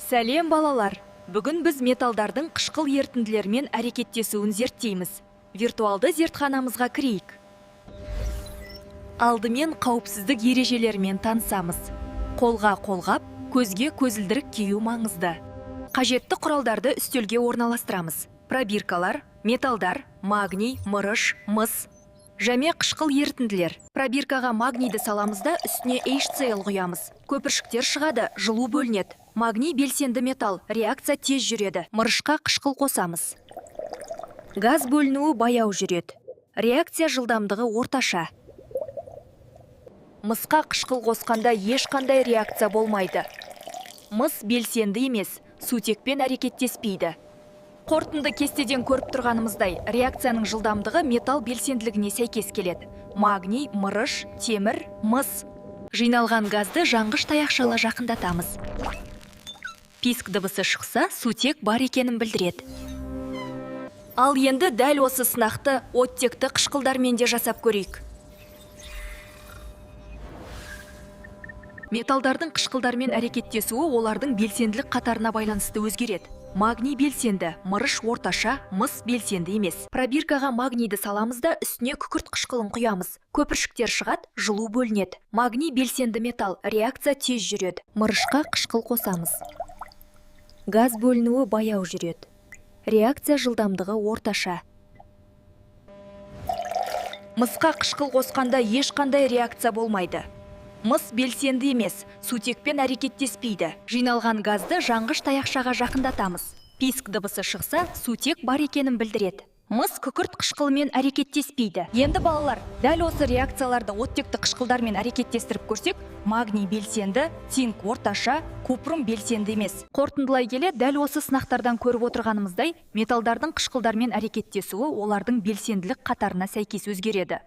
Сәлем балалар! Бүгін біз металдардың қышқыл ерітінділермен әрекеттесуін зерттейміз. Виртуалды зертханамызға кірейік. Алдымен қауіпсіздік ережелерімен танысамыз. Қолға қолғап, көзге көзілдірік кию маңызды. Қажетті құралдарды үстелге орналастырамыз. Пробиркалар, металдар, магний, мырыш, мыс. Және қышқыл ерітінділер. Пробиркаға магнийді саламызда үстіне HCl құямыз. Көпіршіктер шығады, жылу бөлінеді. Магний белсенді металл, реакция тез жүреді. Мырышқа қышқыл қосамыз. Газ бөлінуі баяу жүреді. Реакция жылдамдығы орташа. Мысқа қышқыл қосқанда ешқандай реакция болмайды. Мыс белсенді емес, сутекпен әрекеттеспейді. Қорытынды кестеден көріп тұрғанымыздай, реакцияның жылдамдығы металл белсенділігіне сәйкес келеді. Магний, мырыш, темір, мыс. Жиналған газды жанғыш таяқшаға жақындатамыз. Писк дыбысы шықса, сутек бар екенін білдіреді. Ал енді дәл осы сынақты оттекті қышқылдармен де жасап көрейік. Металдардың қышқылдармен әрекеттесуі олардың белсенділік қатарына байланысты өзгереді. Магний белсенді, мырыш орташа, мыс белсенді емес. Пробиркаға магнийді саламызда үстіне күкірт қышқылын құямыз. Көпіршіктер шығады, жылу бөлінеді. Магний белсенді металл, реакция тез жүреді. Мырышқа қышқыл қосамыз. Газ бөлінуі баяу жүреді. Реакция жылдамдығы орташа. Мысқа қышқыл қосқанда ешқандай реакция болмайды. Мыс белсенді емес, сутекпен әрекеттеспейді. Жиналған газды жанғыш таяқшаға жақындатамыз. Писк дыбысы шықса, сутек бар екенін білдіреді. Мыс күкірт қышқылымен әрекеттеспейді. Енді балалар, дәл осы реакцияларды оттекті қышқылдармен әрекеттестіріп көрсек, магний белсенді, цинк орташа, купрум белсенді емес. Қорытындылай келе, дәл осы сынақтардан көріп отырғанымыздай, металдардың қышқылдармен әрекеттесуі олардың белсенділік қатарына сәйкес өзгереді.